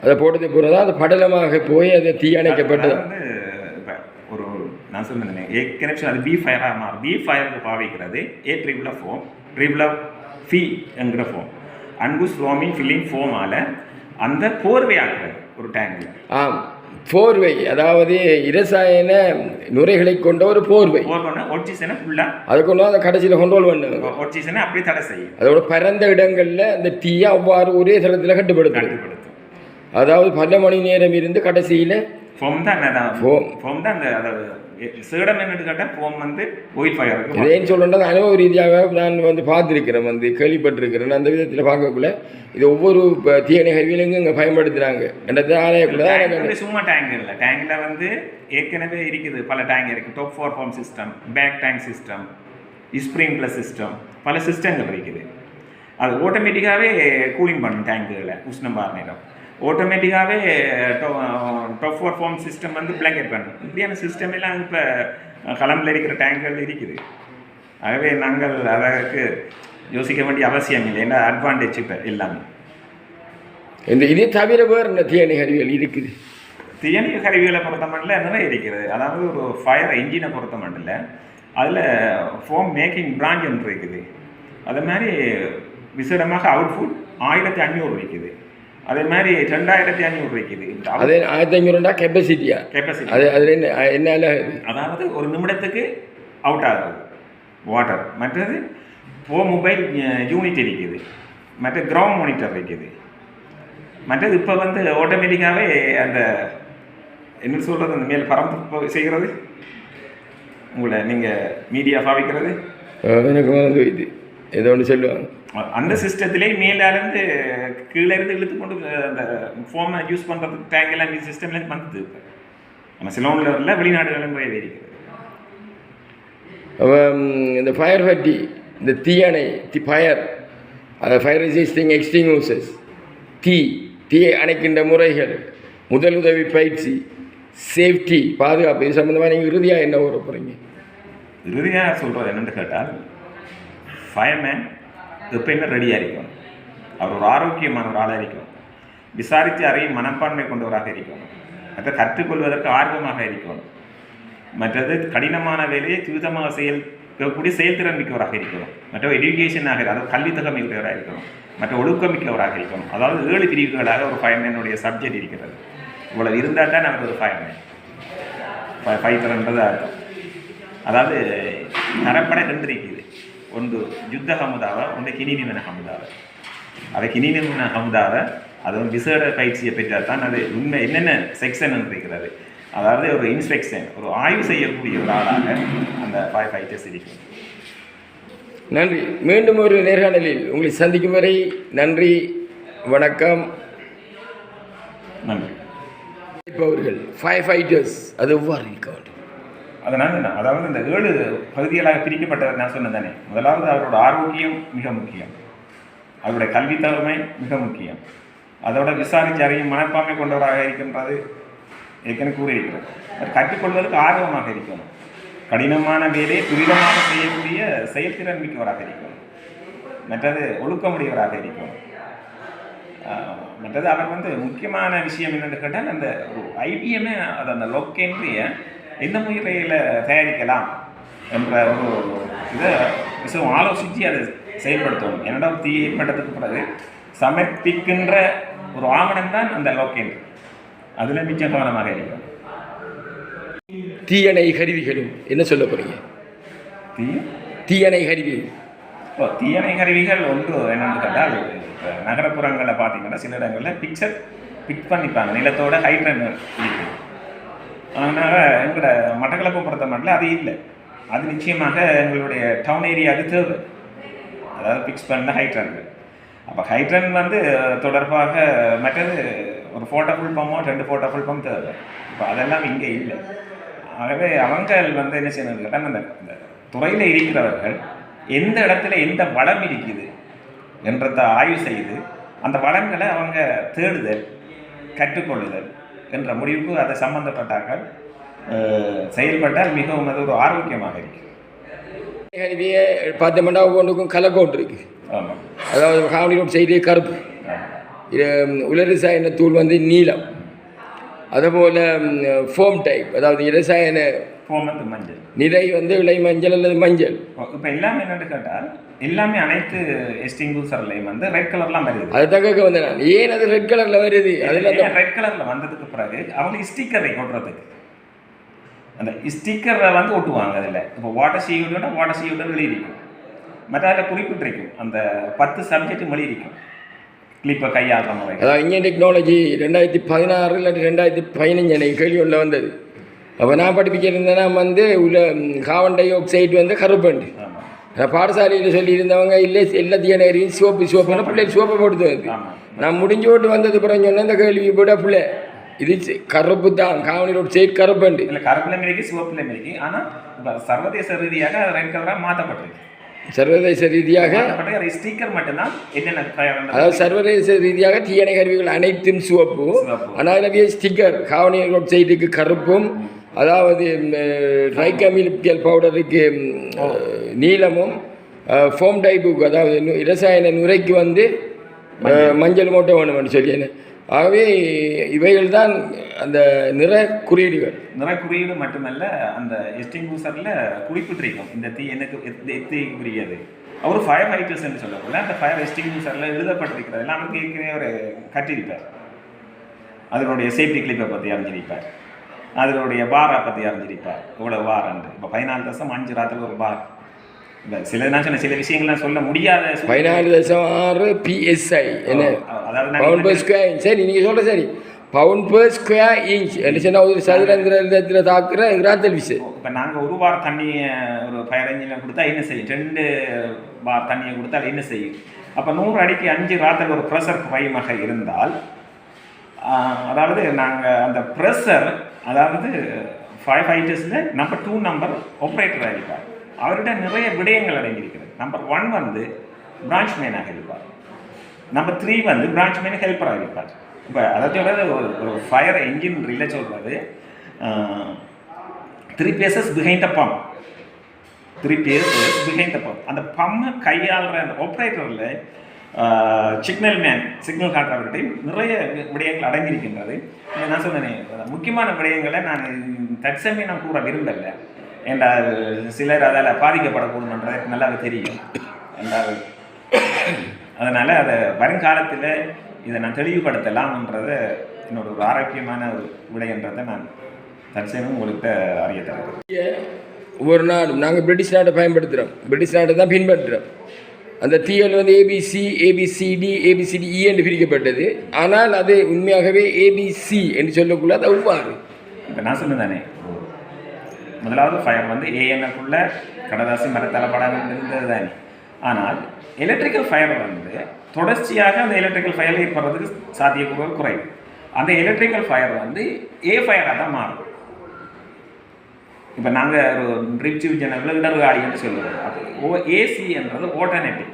அதை போட்டது போகிறதா அது படலமாக போய் அதை தீ அணைக்கப்பட்டது. இப்போ ஒரு நான் சொன்னேன் ஏற்கனவே அது ஃபயராக மாறும். ஃபயருக்கு பாவிக்கிறது ட்ரிபிள் ஃபோம், ட்ரிபிள் ஃபீ என்கிற ஃபோம், அன்புஸ் ஃப்ளோமிங் ஃபில்லிங் ஃபோமால் அந்த போர்வையாக்குறது ஒரு டேங்கில். போர்வை, அதாவது இரசாயன நுரைகளை கொண்ட ஒரு போர்வை. அதை கொண்டு அதை கடைசியில் கண்ட்ரோல் பண்ணுங்க. அப்படி தடை செய்யும். அதோட பரந்த இடங்களில் அந்த தீயை அவ்வாறு ஒரே தளத்தில் கட்டுப்படுத்தும். அதாவது பல மணி நேரம் இருந்து கடைசியில் ஃபோம் தான் அந்த சேடம் என்னன்னு கேட்டால் ஃபோம் வந்து ஆயில் ஃபயர். இதேன்னு சொல்லுறது அனுபவ ரீதியாக நான் வந்து பார்த்துருக்கிறேன், வந்து கேள்விப்பட்டிருக்கிறேன். அந்த விதத்தில் பார்க்கக்குள்ள இது ஒவ்வொரு தீயணை கருவியிலும் இங்கே பயன்படுத்துகிறாங்க. என்னது ஆலயக்குள்ள சும்மா டேங்க் இல்லை, டேங்கில் வந்து ஏற்கனவே இருக்குது பல டேங்க் இருக்குது. Top 4 form system, back tank system, sprinkler system, பல சிஸ்டங்கள் இருக்குது. அது ஆட்டோமேட்டிக்காகவே கூலிங் பண்ணும் டேங்குகளை உஷ்ணம் பார் நேரம். ஆட்டோமேட்டிக்காகவே டாப் 4 ஃபார்ம் சிஸ்டம் வந்து பிளாங்கெட் பண்ணும். இப்படியான சிஸ்டம் எல்லாம் இப்போ களம்பில் இருக்கிற டேங்குகள் இருக்குது. ஆகவே நாங்கள் அதற்கு யோசிக்க வேண்டிய அவசியம் இல்லை. ஏன்னா அட்வான்டேஜ் இப்போ எல்லாமே. இதே தவிர வேறு தீயணை கருவிகள் இருக்குது. தீயணை கருவிகளை பொறுத்த மட்டும் நிறைய இருக்கிறது. அதாவது ஒரு ஃபயர் என்ஜினை பொறுத்த மட்டும் இல்லை, அதில் ஃபோம் மேக்கிங் பிரான்ச் ஒன்று இருக்குது. அதே மாதிரி விசேடமாக அவுட்புட் 1500 இருக்குது. அதே மாதிரி 2500 இருக்குது. அது 1500 கெப்பாசிட்டி. அது அதில் என்ன அதாவது ஒரு நிமிடத்துக்கு அவுட் ஆகுது வாட்டர். மற்றது மொபைல் யூனிட் இருக்குது, மற்ற கிரவுண்ட் மானிட்டர் இருக்குது. மற்றது இப்போ வந்து ஆட்டோமேட்டிக்காகவே அந்த என்ன சொல்கிறது, அந்த மேல் பரம்பு செய்கிறது, உங்களை நீங்கள் மீடியா பாவிக்கிறது, எனக்கு வந்து இது ஏதோ ஒன்று சொல்லுவாங்க. அந்த சிஸ்டத்திலே மேலேருந்து கீழே இருந்து இழுத்து கொண்டு அந்த ஃபோமை யூஸ் பண்ணுறதுக்கு டேங்கெல்லாம் இந்த சிஸ்டம்லேருந்து வந்துது. இப்போ நம்ம சிலோனில் இல்லை, வெளிநாடுகளில் நிறைய இருக்குது. இந்த ஃபயர் ஃபட்டி, இந்த தீயணை ஃபயர் ஃபயர் ரெசிஸ்டிங் எக்ஸ்டிங்யூசர்ஸ், தீயை அணைக்கின்ற முறைகள், முதலுதவி பயிற்சி, சேஃப்டி பாதுகாப்பு, இது சம்மந்தமாக நீங்கள் இறுதியாக என்ன கூற போகிறீங்க? இறுதியாக சொல்கிறது என்னென்னு கேட்டால், ஃபயர்மேன் எப்பயுமே ரெடியாக இருக்கணும். அவர் ஒரு ஆரோக்கியமான ஒரு ஆளாக இருக்கணும். விசாரித்து அறியும் மனப்பான்மை கொண்டவராக இருக்கணும். மற்ற கற்றுக்கொள்வதற்கு ஆர்வமாக இருக்கணும். மற்றது கடினமான வேலையை துரிதமாக செய்யக்கூடிய செயல்திறன் மிக்கவராக இருக்கணும். மற்ற எஜுகேஷனாக, அதாவது கல்வி மிக்கவராக இருக்கணும். மற்ற ஒழுக்கமிக்கவராக இருக்கணும். அதாவது 7 பிரிவுகளாக ஒரு ஃபயர்மேனுடைய சப்ஜெக்ட் இருக்கிறது. இவ்வளவு இருந்தால் தான் அவர் ஒரு ஃபயர்மேன். ஃபைட்டர்ன்றது அர்த்தம். அதாவது தரப்பட 2 இருக்குது. ஒன்று யுத்த ஹமுதாவை, ஒன்று கினினிமன ஹமுதாவை. அதை கினினிமன ஹமுதாவை அது ஒரு விசேட பயிற்சியை பெற்றால் தான் அது உண்மை என்னென்ன செக்ஷன் இருக்கிறது. அதாவது ஒரு இன்ஸ்பெக்ஷன், ஒரு ஆய்வு செய்யக்கூடிய ஒரு ஆளாக அந்த ஃபைட்டர்ஸ் இருக்கும். நன்றி. மீண்டும் ஒரு நேர்காணலில் உங்களை சந்திக்கும் வரை நன்றி, வணக்கம். நன்றி. அவர்கள் ஃபயர் ஃபைட்டர்ஸ் அது எவ்வாறு இருக்க வேண்டும்? அதனால் அதாவது இந்த 7 பகுதிகளாக பிரிக்கப்பட்டவர் நான் சொன்னேன் தானே. முதலாவது அவரோட ஆரோக்கியம் மிக முக்கியம், அவருடைய கல்வித்தன்மை மிக முக்கியம், அதோட விசாரித்து அறியும் மனப்பான்மை கொண்டவராக இருக்கின்றது ஏற்கனவே கூறியிருக்கிறது. கற்றுக்கொள்வதற்கு ஆர்வமாக இருக்கணும். கடினமான வேலையை துரிதமாக செய்யக்கூடிய செயல்திறன் மிக்கவராக இருக்கணும். மற்றது ஒழுக்கமுடையவராக இருக்கணும். மற்றது அவர் முக்கியமான விஷயம் என்னென்னு கேட்டால், அந்த ஒரு ஐடியமே அது அந்த லொக்கேன்றிய எந்த முறையில் தயாரிக்கலாம் என்ற ஒரு இதை மிகவும் ஆலோசித்து அதை செயல்படுத்தணும். என்னடா தீ ஏற்பட்டதுக்கு பிறகு சமர்ப்பிக்கின்ற ஒரு ஆவணம் தான் அந்த லோக்கேன். அதில் மிச்ச கவனமாக இருக்கிறோம். தீயணை கருவிகளும் என்ன சொல்ல போகிறீங்க? தீயணை கருவிகள் தீயணை கருவிகள் ஒன்று என்னென்னு கேட்டால், நகரப்புறங்களில் பார்த்தீங்கன்னா சில இடங்களில் பிக் பண்ணிப்பாங்க, நிலத்தோட ஹைட்ரன் இருக்குது. அதனால் எங்களோட மட்டக்களப்பு பொறுத்த மட்டும் அது இல்லை. அது நிச்சயமாக எங்களுடைய டவுன் ஏரியாவுக்கு தேவை. அதாவது பிக்ஸ் பண்ண ஹைட்ரன்கள். அப்போ ஹைட்ரன் தொடர்பாக மற்றது ஒரு போர்ட்டபிள் பம்போ 2 போர்ட்டபிள் பம்ப் தேவை. இப்போ அதெல்லாம் இங்கே இல்லை. ஆகவே அவங்கள் என்ன செய்யணும் கேட்டால், அந்த துறையில் இருக்கிறவர்கள் எந்த இடத்துல எந்த வளம் இருக்குது என்றதை ஆய்வு செய்து அந்த வளங்களை அவங்க தேடுதல், கற்றுக்கொள்ளுதல் என்ற முடிவுக்கு அதை சம்பந்தப்பட்டார்கள் செயல்பட்டால் மிகவும் அது ஒரு ஆரோக்கியமாக இருக்கு. கருவியை பார்த்தோம்னா ஒவ்வொன்றுக்கும் கலர் கோட் இருக்குது. ஆமாம். அதாவது காவலி ரோட் சைடு கருப்பு, உலரசாயன தூள் நீலம், அதுபோல் ஃபோம் டைப், அதாவது இரசாயன ஃபோம் மஞ்சள், நிலை இலை மஞ்சள் அல்லது மஞ்சள். இப்போ எல்லாமே என்னென்னு கேட்டால், எல்லாமே அனைத்து எஸ்டிங்யூசர்லையும் ரெட் கலர்லாம் வருது. அது தக்க வந்தேன் நான், ஏன் அது ரெட் கலரில் வருது? அதில் ரெட் கலரில் வந்ததுக்கு பிறகு அவங்களுக்கு ஸ்டிக்கரை கொட்டுறதுக்கு அந்த ஸ்டிக்கரை ஒட்டுவாங்க. அதில் இப்போ வாட்டர் சீவுடனா வாட்டர் சீவுடன் எழுதியிருக்கும். மற்ற அதில் குறிப்பிட்டிருக்கும் அந்த 10 சப்ஜெக்ட் எழுதியிருக்கும். கிளிப்பை கையாளுற முறை. அதான் இந்தியன் டெக்னாலஜி 2016 இல்லாட்டி 2015 எனக்கு கேள்வி ஒன்றில் வந்தது. அப்போ நான் படிப்பிச்சிருந்தேன்னா உள்ள கார்பன் டை ஆக்சைடு கருப்பண்டு. பாடசாலையில் சொல்லியிருந்தவங்க இல்லை எல்லாத்தையும் நேரையும் சிவப்புன்னு பிள்ளைக்கு சிவப்பை போட்டு நான் முடிஞ்சு ஓட்டு வந்தது பிறகு சொன்னேன், இந்த கேள்வி போட பிள்ளை இது கருப்பு தான், காவனி ரோட் சைடு கருப்பண்டு இல்லை, கருப்புல மிளகி சிவப்புல மிளகி. ஆனால் சர்வதேச ரீதியாக ரெட் கலராக மாற்றப்பட்டிருக்கு. சர்வதேச ரீதியாக ஸ்டிக்கர் மட்டும்தான் என்னென்ன, அதாவது சர்வதேச ரீதியாக தீயணை கருவிகள் அனைத்தும் சிவப்பு, ஆனால் ஸ்டிக்கர் காவனி ரோட் சைடுக்கு கருப்பும், அதாவது ட்ரைகமிலிக்கல் பவுடருக்கு நீளமும், ஃபோம் டைப்புக்கு அதாவது இரசாயன நுரைக்கு மஞ்சள் மூட்டை வேணும்னு சொல்லி. ஆகவே இவைகள் தான் அந்த நிற குறியீடுகள். நிற குறியீடு மட்டுமல்ல, அந்த எஸ்டிங்யூசரில் குறிப்பிட்டிருக்கும் இந்த தீ எனக்கு புரியாது. அவர் ஃபயர் ஃபைட்டர்ஸ் என்று சொல்லக்கூட அந்த ஃபயர் எஸ்டிங்யூசரில் எழுதப்பட்டிருக்கிறது எல்லாம் அவருக்கு ஏற்கனவே அவர் கட்டியிருப்பார். அதனுடைய சேஃப்டி கிளிப்பை பற்றி அறிஞ்சிருப்பார், அதனுடைய பாரை பற்றி அறிஞ்சிருப்பார். இவ்வளோ பார் அன்று இப்போ 14.5 ஒரு பார். சில நான் சொன்ன சில விஷயங்கள்லாம் சொல்ல முடியாத 14.6 PSI என்ன, அதாவது பவுண்ட் பெர் ஸ்கொயர் இன்ச். சரி, நீங்கள் சொல்கிற சரி, பவுண்ட் பெர் ஸ்கொயர் இன்ச் என்ன சொன்னால் ஒரு சதுரத்தில் தாக்குற கிராத்தல் விஷயம். இப்போ நாங்கள் 1 பார் தண்ணியை ஒரு ஃபயர் என்ஜினில் கொடுத்தா என்ன செய்யும்? 2 பார் தண்ணியை கொடுத்தா என்ன செய்யும்? அப்போ 100 அடிக்கு 5 ராத்தல் ஒரு ப்ரெஷர் பயமாக இருந்தால், அதாவது நாங்கள் அந்த ப்ரெஷர், அதாவது ஃபயர் ஃபைட்டர்ஸில் நம்பர் 2 நம்பர் ஆப்ரேட்டர் ஆகிப்பார். அவர்கிட்ட நிறைய விடயங்கள் அடங்கியிருக்கிறது. நம்பர் 1 வந்து பிரான்ச் மேனாக இருப்பார். நம்பர் 3 வந்து பிரான்ச் மேன் ஹெல்ப்பராக இருப்பார். இப்போ அதை சொல்கிறது ஒரு ஃபயர் என்ஜின் ரிலே சொல்கிறது 3 paces behind the pump. 3 paces behind the pump. அந்த பம்மை கையாளுற அந்த ஆப்ரேட்டரில் சிக்னல் மேன், சிக்னல் காட்டுறவர்கிட்டையும் நிறைய விடயங்கள் அடங்கியிருக்கின்றது. நான் சொன்னேன், முக்கியமான விடயங்களை நான் தற்சமயம் நான் கூற விரும்பலை. என்றால் சிலர் அதால் பாதிக்கப்படக்கூடும்ன்றது எனக்கு நல்லாவே தெரியும். என்றால் அதனால் அதை வருங்காலத்தில் இதை நான் தெளிவுபடுத்தலாம்ன்றதை என்னோட ஒரு ஆரோக்கியமான ஒரு விடயன்றதை நான் தற்சமயம் உங்கள்கிட்ட அறிய தரேன். ஒவ்வொரு நாடும் நாங்கள் பிரிட்டிஷ் நாட்டை பயன்படுத்துகிறோம், பிரிட்டிஷ் நாட்டை தான் பின்பற்றுறோம். அந்த தீயல் வந்து ஏபிசி, ஏபிசிடிஇ என்று பிரிக்கப்பட்டது. ஆனால் அது உண்மையாகவே ஏபிசி என்று சொல்லக்குள்ள அது அவ்வாறு. இப்போ நான் சொன்னேன் தானே, முதலாவது ஃபயர் வந்து ஏஎன்எக்குள்ள கடதாசி மரத்தளப்படாமல் இருந்தது தானே. ஆனால் எலக்ட்ரிக்கல் ஃபயர் வந்து தொடர்ச்சியாக அந்த எலக்ட்ரிக்கல் ஃபயர் ஏற்படுறதுக்கு சாத்தியக்கூறு குறைவு. அந்த எலக்ட்ரிக்கல் ஃபயர் வந்து ஏ ஃபயராக தான் மாறும். இப்போ நாங்கள் ஒரு ட்ரிப் ஜெனரல் இடர்காலின்னு சொல்லுவோம். அப்போ ஏசி என்றது ஆல்டர்னேட்டிவ்.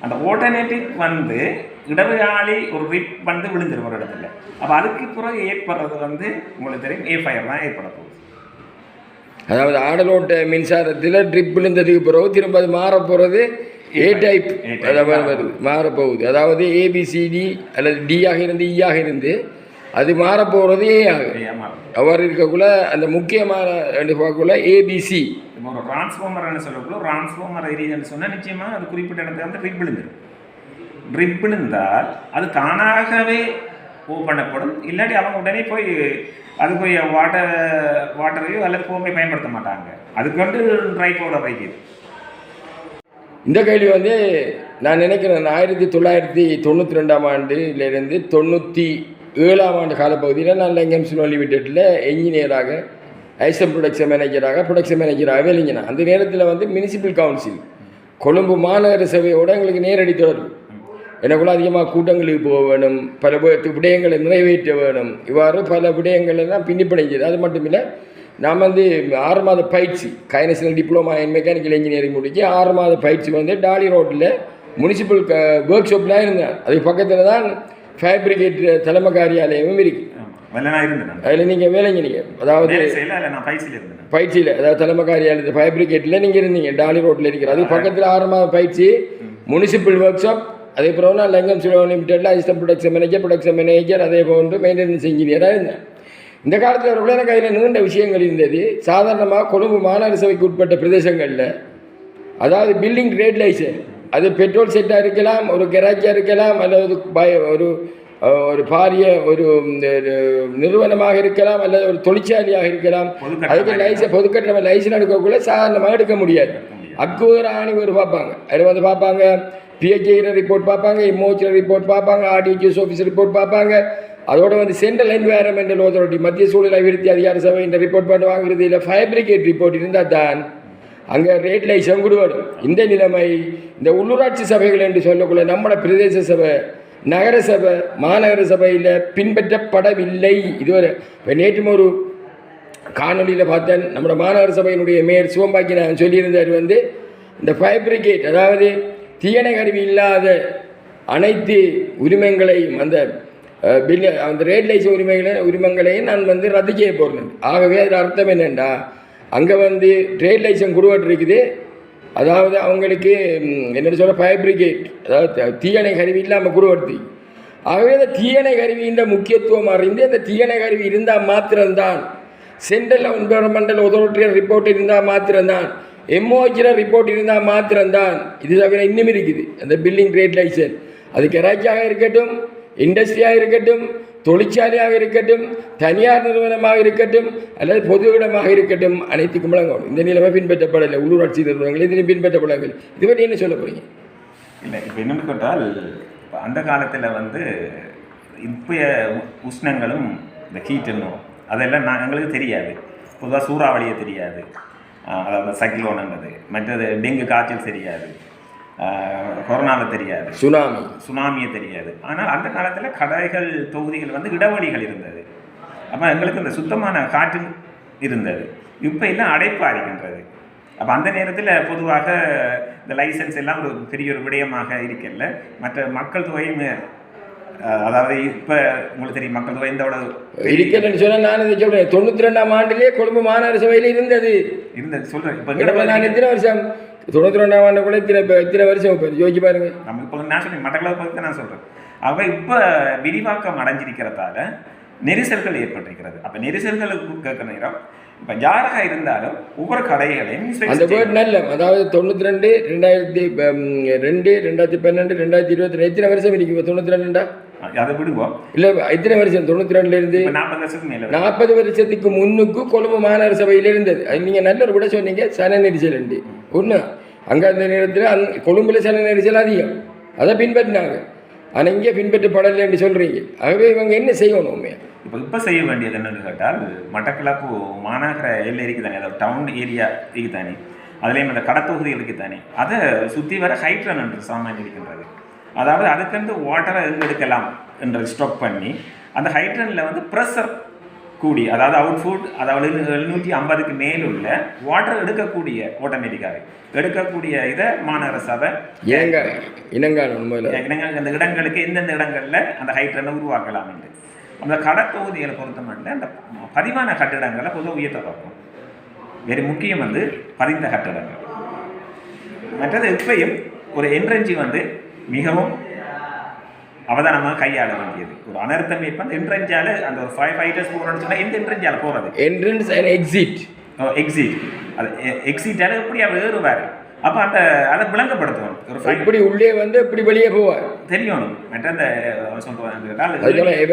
அந்த ஆல்டர்னேட்டிவ் வந்து இடர்காலி ஒரு ரிப் வந்து விழுந்துடும் ஒரு இடத்துல. அப்போ அதுக்கு பிறகு ஏற்படுறது வந்து உங்களுக்கு தெரியும் ஏ ஃபயர் தான் ஏற்பட போகுது. அதாவது ஆடலோட்ட மின்சாரத்தில் ட்ரிப் விழுந்ததுக்கு பிறகு திரும்ப அது மாற போகிறது ஏ டைப் வருது, மாறப்போகுது. அதாவது ஏபிசிடி அல்லது டியாக இருந்து ஈயாக இருந்து அது மாறப்போகிறது ஏ ஆக அவ்வாறு இருக்கக்குள்ள அந்த முக்கியமான ரெண்டு பார்க்கக்குள்ள ஏபிசி. இப்போ ஒரு டிரான்ஸ்ஃபார்மர்னு சொல்லக்குள்ள டிரான்ஸ்ஃபார்மர் எரியுதுன்னு சொன்னால் நிச்சயமாக அது குறிப்பிட்ட இடத்துல வந்து ட்ரிப் விழுந்துடும். ட்ரிப் விழுந்தால் அது தானாகவே பண்ணப்படும். இல்லாட்டி அவங்க உடனே போய் அது போய் வாட்டரையோ அல்லது ஃபோமை பயன்படுத்த மாட்டாங்க. அதுக்கு வந்து ட்ரை பவுடர் வைக்கிது. இந்த கேள்வி வந்து நான் நினைக்கிறேன் 1992ஆம் ஆண்டுலேருந்து 97ஆம் ஆண்டு காலப்பகுதியில் நான் லங்கம்ஸ் லிமிடெட்டில் என்ஜினியராக ஐசம் ப்ரொடக்ஷன் மேனேஜராக வேலைங்கினேன். அந்த நேரத்தில் வந்து முனிசிபல் கவுன்சில் கொழும்பு மாநகர சபையோடு எங்களுக்கு நேரடி தொடர்பு. எனக்குள்ள அதிகமாக கூட்டங்களுக்கு போக வேணும், பல விடயங்களை நிறைவேற்ற வேணும், இவ்வாறு பல விடயங்களை தான் பின்னிப்படைஞ்சது. அது மட்டும் இல்லை, நான் வந்து 6 மாத பயிற்சி கைனேஷனல் டிப்ளமா இன் மெக்கானிக்கல் இன்ஜினியரிங் முடிச்சு 6 மாத பயிற்சி வந்து டாலி ரோட்டில் முனிசிபல் ஒர்க் ஷாப்லாம் இருந்தேன். அதுக்கு பக்கத்தில் தான் ஃபேப்ரிகேட் தலைமை காரியாலயமும் இருக்குது. அதில் நீங்கள் வேலைங்க, அதாவது பயிற்சியில், அதாவது தலைமை காரியாலயத்தில் ஃபேப்ரிகேட்டில் நீங்கள் இருந்தீங்க, டாலி ரோட்டில் இருக்கிற. அதுக்கு பக்கத்தில் 6 மாத பயிற்சி முனிசிபல் ஒர்க் ஷாப். அதே போல் நான் லங்கம் லிமிடெட்டில் அசிஸ்டன்ட் ப்ரொடக்ஷன் மேனேஜர் அதே போன்று மெயின்டெனன்ஸ் இன்ஜினியராக இருந்தேன். இந்த காலத்தில் அவர்கள் எனக்கு அதில் நீண்ட விஷயங்கள் இருந்தது. சாதாரணமாக கொழும்பு மாநகர சபைக்கு உட்பட்ட பிரதேசங்களில், அதாவது பில்டிங் ட்ரேட் லைசன்ஸ், அது பெட்ரோல் செட்டாக இருக்கலாம், ஒரு கெராஜாக இருக்கலாம், அல்லது ஒரு பாரிய ஒரு நிறுவனமாக இருக்கலாம், அல்லது ஒரு தொழிற்சாலையாக இருக்கலாம். அதுக்கு லைசன்ஸ் பொதுக்கட்ட லைசன்ஸ் எடுக்கக்குள்ள சாதாரணமாக எடுக்க முடியாது. அக்குவேறு ஆணி வேறு பார்ப்பாங்க. அதில் வந்து பார்ப்பாங்க பிஹெச்ஐ ரிப்போர்ட் பார்ப்பாங்க, எம்ஓஹெச் ரிப்போர்ட் பார்ப்பாங்க, ஆர்டிஜிஎஸ் ஆஃபீஸ் ரிப்போர்ட் பார்ப்பாங்க. அதோடு வந்து சென்ட்ரல் என்வாயரன்மெண்டல் அத்தாரிட்டி மத்திய சூழல் அபிவிருத்தி அதிகார சபை இந்த ரிப்போர்ட் பண்ணி வாங்குறது. இல்லை ஃபேப்ரிகேட் ரிப்போர்ட் இருந்தால் தான் அங்கே ரேட் லைசன்ஸ் கொடுக்கணும். இந்த நிலைமை இந்த உள்ளூராட்சி சபைகள் என்று சொல்லக்குள்ள நம்மளோட பிரதேச சபை, நகர சபை, மாநகர சபையில் பின்பற்றப்படவில்லை இதுவரை. இப்போ நேற்றும் ஒரு காணொலியில் பார்த்தேன், நம்மளோட மாநகர சபையினுடைய மேயர் சிவம்பாக்கி நான் சொல்லியிருந்தார் வந்து இந்த ஃபேப்ரிகேட், அதாவது தீயணை கருவி இல்லாத அனைத்து உரிமங்களையும் அந்த ரேட் லைசன்ஸ் உரிமங்களையும் நான் வந்து ரத்து செய்ய போகிறேன். ஆகவே அதில் அர்த்தம் என்னென்னா, அங்கே வந்து ட்ரேட் லைசன்ஸ் கொடுவட்டு இருக்குது. அதாவது அவங்களுக்கு என்ன சொல்ல ஃபேப்ரிகேட், அதாவது தீயணை கருவி இல்லாமல் கொடுவடுத்தி. ஆகவே அந்த தீயணை கருவியின் முக்கியத்துவம் அறிந்து அந்த தீயணை கருவி இருந்தால் மாத்திரம்தான், சென்ட்ரல் என்விரான்மெண்டல் அத்தாரிட்டி ரிப்போர்ட் இருந்தால் மாத்திரம்தான், எம்ஓஹெச் ரிப்போர்ட் இருந்தால் மாத்திரம்தான். இது தவிர இன்னும் இருக்குது அந்த பில்டிங் ட்ரேட் லைசன்ஸ். அது கராச்சியாக இருக்கட்டும், இண்டஸ்ட்ரியாக இருக்கட்டும், தொழிற்சாலையாக இருக்கட்டும், தனியார் நிறுவனமாக இருக்கட்டும், அல்லது பொது இடமாக இருக்கட்டும், அனைத்துக்கும் வழங்கணும். இந்த நிலைமை பின்பற்றப்படலை. உள்ளூராட்சி நிறுவனங்கள் இதில் பின்பற்றப்படவில்லை. இது பற்றி என்ன சொல்ல போகிறீங்க? இல்லை, இப்போ என்னென்னு கேட்டால், அந்த காலத்தில் வந்து இப்போ உஷ்ணங்களும் இந்த ஹீட்டுன்னும் அதெல்லாம் எங்களுக்கு தெரியாது. பொதுவாக சூறாவளியை தெரியாது, அதாவது சைக்ளோனுன்றது, மற்றது டெங்கு காய்ச்சல் தெரியாது, கொரோனாவை தெரியாது, சுனாமியை தெரியாது. ஆனால் அந்த காலத்தில் கடைகள் தொகுதிகள் வந்து இடைவெளிகள் இருந்தது. அப்போ எங்களுக்கு இந்த சுத்தமான காற்று இருந்தது. இப்போ எல்லாம் அடைப்பாக இருக்கின்றது. அப்போ அந்த நேரத்தில் பொதுவாக இந்த லைசன்ஸ் எல்லாம் ஒரு பெரிய ஒரு விடயமாக இருக்கல. மற்ற மக்கள் தொகையும் அதாவது இப்போ உங்களுக்கு தெரியும் மக்கள் தொகை இந்த இருக்கலன்னு சொன்னால் நான் இதை சொல்கிறேன். 92ஆம் ஆண்டிலே கொழும்பு மாநகர சபையில் இருந்தது சொல்கிறேன். இப்போ நான் எத்தனை வருஷம் 92ஆம் ஆண்டு கூட இத்தனை வருஷம் இப்போ யோசிச்சு பாருங்க. நம்ம இப்போ நான் சொல்றேன் மட்டக்களப்பு பற்றி தான் நான் சொல்கிறேன். அவ இப்போ விரிவாக்கம் அடைஞ்சிருக்கிறதால நெரிசல்கள் ஏற்பட்டிருக்கிறது. அப்போ நெரிசல்களுக்கு கேட்க நேரம் இப்போ யாராக இருந்தாலும் ஒவ்வொரு கடைகளையும் அந்த வேர்ட் நல்ல, அதாவது 92 2002 2012 2022 எத்தனை வருஷம் இருக்கு? இப்போ 92 அதை விடுவோம் இல்லை எத்தனை வருஷம்? 92லேருந்து 40 வருஷத்துக்கு மேலே 40 வருஷத்துக்கு முன்னுக்கு கொழும்பு மாநகர சபையில் இருந்தது. அது நீங்கள் நல்ல ஒரு விட சொன்னீங்க, சன நெரிசல் உண்டு ஒன்று. அங்கே அந்த நேரத்தில் கொழும்புல சன நெரிசல் அதிகம், அதை பின்பற்றினாங்க. ஆனால் இங்கே பின்பற்றப்படலை என்று சொல்கிறீங்க. ஆகவே இவங்க என்ன செய்யணும்? உண்மையாக இப்போ செய்ய வேண்டியது என்னென்னு கேட்டால், மட்டக்களப்பு மாநகர எல்லை இருக்குது தானே, அதாவது டவுன் ஏரியா இருக்குது தானே, அதுலேயும் அந்த கடத்தொகுதிகள் இருக்குது தானே, அதை சுற்றி வர ஹைட்ரன் என்று சாமான் இருக்கின்றது. அதாவது அதுக்கு வாட்டரை எங்கே எடுக்கலாம் என்றதை ஸ்டாக் பண்ணி அந்த ஹைட்ரனில் வந்து ப்ரெஷர் கூடி, அதாவது அவுட்ஃபுட், அதாவது 750க்கு மேலுள்ள வாட்டர் எடுக்கக்கூடிய ஆட்டோமேட்டிக்காக எடுக்கக்கூடிய இதை மாநகர சபை அந்த இடங்களுக்கு எந்தெந்த இடங்களில் அந்த ஹைட்ரனை உருவாக்கலாம் என்று அந்த கடத்தொகுதிகளை பொறுத்த மட்டும் அந்த பதிவான கட்டிடங்களை பொதுவாக உயர்த்த பார்க்கும். வேறு முக்கியம் வந்து பதிந்த கட்டிடங்கள். மற்றது இப்பையும் ஒரு என்ட்ரன்சி வந்து மிகவும் அவதானமாக கையாள வேண்டியது. ஒரு அனர்த்தம் இப்போ அந்த என்ட்ரன்ஸால் அந்த ஒரு 5 ஃபைட்டர்ஸ் போகிறோன்னு சொன்னால் எந்த என்ட்ரன்ஸால் போகிறது? Entrance and exit. எக்ஸிட் அது எக்ஸிட்டால் எப்படி அவர் ஏறுவார்? அப்போ அந்த அதை விளங்கப்படுத்துவோம். ஒரு இப்படி உள்ளே வந்து இப்படி வெளியே போவார் தெரியணும். மற்ற அந்த சொல்லுவாங்க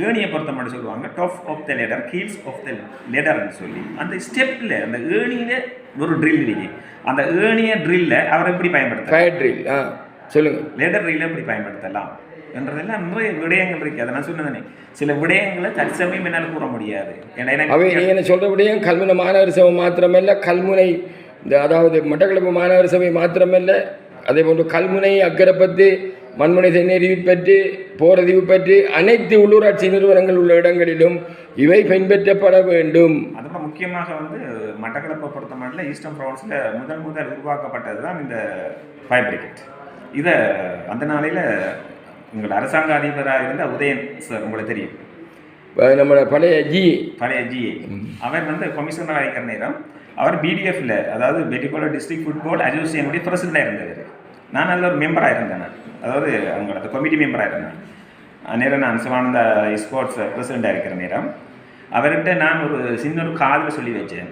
ஏணியை பொறுத்த மட்டும் சொல்லுவாங்க top of the ladder, heels of the லேடர்னு சொல்லி அந்த ஸ்டெப்பில் அந்த ஏணியில் ஒரு ட்ரில் இருக்கு. அந்த ஏணிய ட்ரில்ல அவர் எப்படி பயன்படுத்த சொல்லுங்கள், லேடர் ட்ரில்லை எப்படி பயன்படுத்தலாம் என்றதெல்லாம் நிறைய விடயங்கள் இருக்குது. அதை நான் சொன்னதானே, சில விடயங்களை தற்சமயம் என்னால் கூற முடியாது. அவை நீங்கள் சொல்கிற விடயம் கல்முனை மாநகர சபை மாத்திரமல்ல, கல்முனை அதாவது மட்டக்களப்பு மாநகர சபை மாத்திரமல்ல, அதே போன்று கல்முனை, அக்கரைப்பத்து, மண்முனை தென்னெறிவு பற்றி, போரதிவு பற்றி அனைத்து உள்ளூராட்சி நிறுவனங்கள் உள்ள இடங்களிலும் இவை பின்பற்றப்பட வேண்டும். அதோட முக்கியமாக வந்து மட்டக்களப்பை பொறுத்த மட்டும் ஈஸ்டர்ன் ப்ராவின்ஸில் முதல் உருவாக்கப்பட்டது தான் இந்த ஃபயர் பிரிகேட். இதை அந்த நாளையில் உங்கள் அரசாங்க அதிபராக இருந்த உதயன் சார் உங்களுக்கு தெரியும், நம்மளோட பழைய ஜிஏ அவர் வந்து கமிஷனராக இருக்கிற நேரம் அவர் பிடிஎஃப்ல, அதாவது பெட்டிகோலா டிஸ்ட்ரிக்ட் ஃபுட்பால் அசோசியேஷனுடைய பிரசிடண்டாக இருந்தவர். நான் நல்ல ஒரு மெம்பராக இருந்தேன். அதாவது அவங்களோட கமிட்டி மெம்பராக இருந்தேன். நேரம் நான் சிவானந்தா ஸ்போர்ட்ஸ் பிரசிடண்டாக இருக்கிற நேரம் அவர்கிட்ட நான் ஒரு சின்ன ஒரு காதில் சொல்லி வச்சேன்,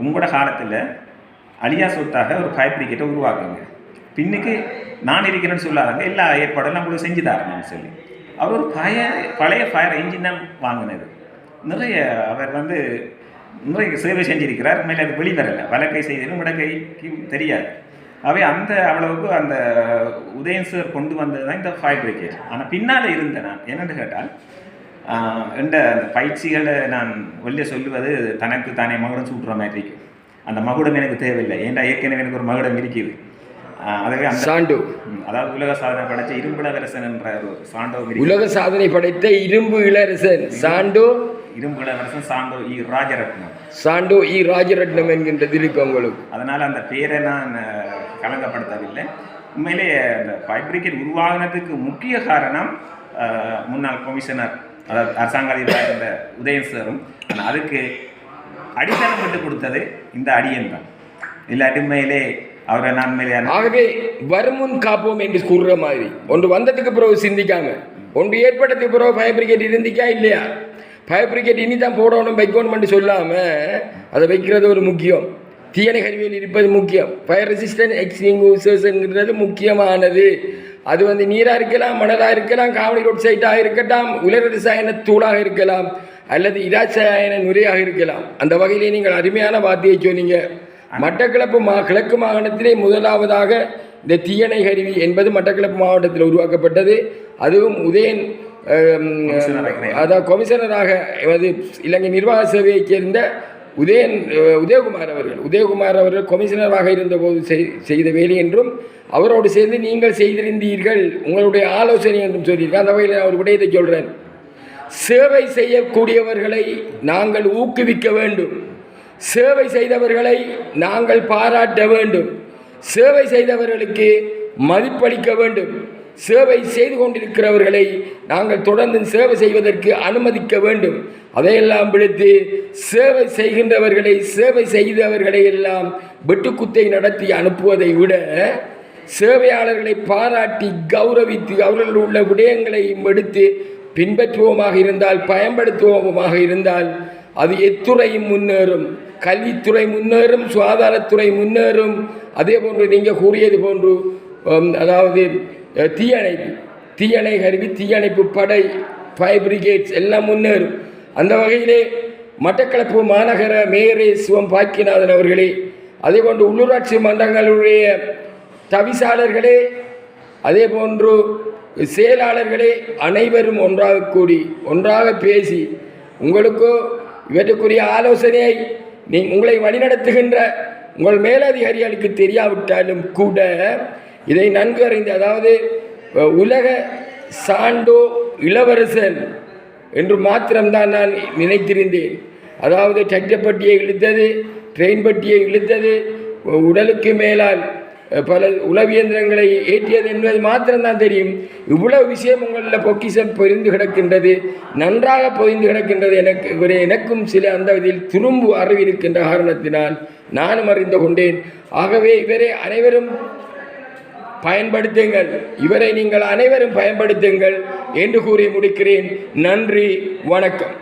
உங்களோட காலத்தில் அழியா சொத்தாக ஒரு ஃபயர் பிரிகேட்டை உருவாக்குங்க, பின்னுக்கு நான் இருக்கிறேன்னு சொல்லாதாங்க, எல்லா ஏற்பாடெல்லாம் உங்களுக்கு செஞ்சு தரணும்னு சொல்லி. அவர் ஒரு பழைய ஃபயர் இன்ஜின் தான் வாங்கினது. நிறைய அவர் வந்து நிறைய சேவை செஞ்சிருக்கிறார். மேலே அது வெளிவரலை, வலக்கை செய்ததும் இடக்கைக்கு தெரியாது. அவை அந்த அளவுக்கு அந்த உதயன் சார் கொண்டு வந்தது தான் இந்த ஃபயர் பிரிகேட். ஆனால் பின்னால் இருந்தேன் நான் என்னென்னு கேட்டால், என்ற அந்த பயிற்சிகளை நான் வெளியே சொல்லுவது தனக்கு தானே மகுடம் சூட்டுற மாதிரி இருக்கும். அந்த மகுடம் எனக்கு தேவையில்லை, ஏன்டா ஏற்கனவே எனக்கு ஒரு மகுடம் இருக்குது. அதுவே அந்த சாண்டோ, அதாவது உலக சாதனை படைத்த இரும்பு இளவரசன் என்ற ஒரு சாண்டோ, உலக சாதனை படைத்த இரும்பு இளவரசன் சாண்டோ, இரும்பு இளவரசன் சாண்டோ இ ராஜரத்னம், சாண்டோ இ ராஜரத்னம் என்கின்றது இருக்கு உங்களுக்கு. அதனால் அந்த பேரை நான் கலங்கப்படுத்தவில்லை. உண்மையிலே அந்த ஃபயர் பிரிகேட் உருவாகினதுக்கு முக்கிய காரணம் முன்னாள் கமிஷனர், அதாவது அரசாங்க அதிபராக இருந்த உதயன் சாரும். அதுக்கு அடித்தளம் விட்டு கொடுத்தது இந்த அடியன் தான். இல்லாட்டி உண்மையிலே அவரை நான் மேலே. ஆகவே வருமுன் காப்போம் என்று கூறுற மாதிரி ஒன்று வந்ததுக்கு பிறகு சிந்திக்காம, ஒன்று ஏற்பட்டதுக்கு பிறகு ஃபயர் பிரிகேட் இருந்திக்கா இல்லையா, ஃபயர் பிரிகேட் இனி தான் போடணும் வைக்கணும் சொல்லாமல் அதை வைக்கிறது ஒரு முக்கியம். தீயணை கருவியில் இருப்பது முக்கியம். ஃபயர் ரெசிஸ்டன்ட் எக்ஸ்டிங்விஷர்ஸ்ங்கிறது முக்கியமானது. அது வந்து நீராக இருக்கலாம், மணலாக இருக்கலாம், காவடி ரோட் சைட்டாக இருக்கலாம், உலர் ரசாயன தூளாக இருக்கலாம், அல்லது இராசாயன நுரையாக இருக்கலாம். அந்த வகையிலே நீங்கள் அருமையான வார்த்தையை சொன்னீங்க. மட்டக்களப்பு கிழக்கு மாகாணத்திலே முதலாவதாக இந்த தீயணை கருவி என்பது மட்டக்களப்பு மாவட்டத்தில் உருவாக்கப்பட்டது. அதுவும் உதயன் அதாவது கமிஷனராக இலங்கை நிர்வாக சேவையைச் சேர்ந்த உதயகுமார் அவர்கள் கமிஷனராக இருந்தபோது செய்த வேலை என்றும் அவரோடு சேர்ந்து நீங்கள் செய்திருந்தீர்கள், உங்களுடைய ஆலோசனை என்றும் சொல்லியிருக்கேன். அந்த வகையில் நான் ஒரு விடயத்தை சொல்கிறேன். சேவை செய்யக்கூடியவர்களை நாங்கள் ஊக்குவிக்க வேண்டும். சேவை செய்தவர்களை நாங்கள் பாராட்ட வேண்டும். சேவை செய்தவர்களுக்கு மதிப்பளிக்க வேண்டும். சேவை செய்து கொண்டிருக்கிறவர்களை நாங்கள் தொடர்ந்து சேவை செய்வதற்கு அனுமதிக்க வேண்டும். அதையெல்லாம் விடுத்து சேவை செய்கின்றவர்களை சேவை செய்தவர்களை எல்லாம் வெட்டுக்குத்தை நடத்தி அனுப்புவதை விட சேவையாளர்களை பாராட்டி கௌரவித்து அவர்கள் உள்ள விடயங்களை எடுத்து பின்பற்றுவோமாக இருந்தால், பயன்படுத்துவோமாக இருந்தால் அது எத்துறையும் முன்னேறும். கல்வித்துறை முன்னேறும், சுகாதாரத்துறை முன்னேறும். அதே போன்று நீங்கள் கூறியது போன்று அதாவது தீயணை கருவி, தீயணைப்பு படை, ஃபயர் பிரிகேட்ஸ் எல்லாம் முன்னேறும். அந்த வகையிலே மட்டக்களப்பு மாநகர மேயரே சிவம் பாக்கியநாதன் அவர்களே, அதே போன்று உள்ளூராட்சி மன்றங்களுடைய தவிசாளர்களே, அதே போன்று செயலாளர்களே அனைவரும் ஒன்றாக கூடி ஒன்றாக பேசி உங்களுக்கோ இவற்றுக்குரிய ஆலோசனையை உங்களை வழிநடத்துகின்ற உங்கள் மேலதிகாரிகளுக்கு தெரியாவிட்டாலும் கூட இதை நன்கு அறிந்து, அதாவது உலக சாண்டோ இளவரசன் என்று மாத்திரம்தான் நான் நினைத்திருந்தேன். அதாவது டிராக்டர் பட்டியை இழுத்தது, ட்ரெயின் பட்டியை இழுத்தது, உடலுக்கு மேலால் பல உளவியந்திரங்களை ஏற்றியது என்பது மாத்திரம்தான் தெரியும். இவ்வளவு விஷயம் உங்களில் பொக்கிஷம் பொதிந்து கிடக்கின்றது, நன்றாக பொதிந்து கிடக்கின்றது. எனக்கும் சில அந்த இதில் துரும்பு அறிவிருக்கின்ற காரணத்தினால் நானும் அறிந்து கொண்டேன். ஆகவே இவரை அனைவரும் பயன்படுத்துங்கள், இவரை நீங்கள் அனைவரும் பயன்படுத்துங்கள் என்று கூறி முடிக்கிறேன். நன்றி, வணக்கம்.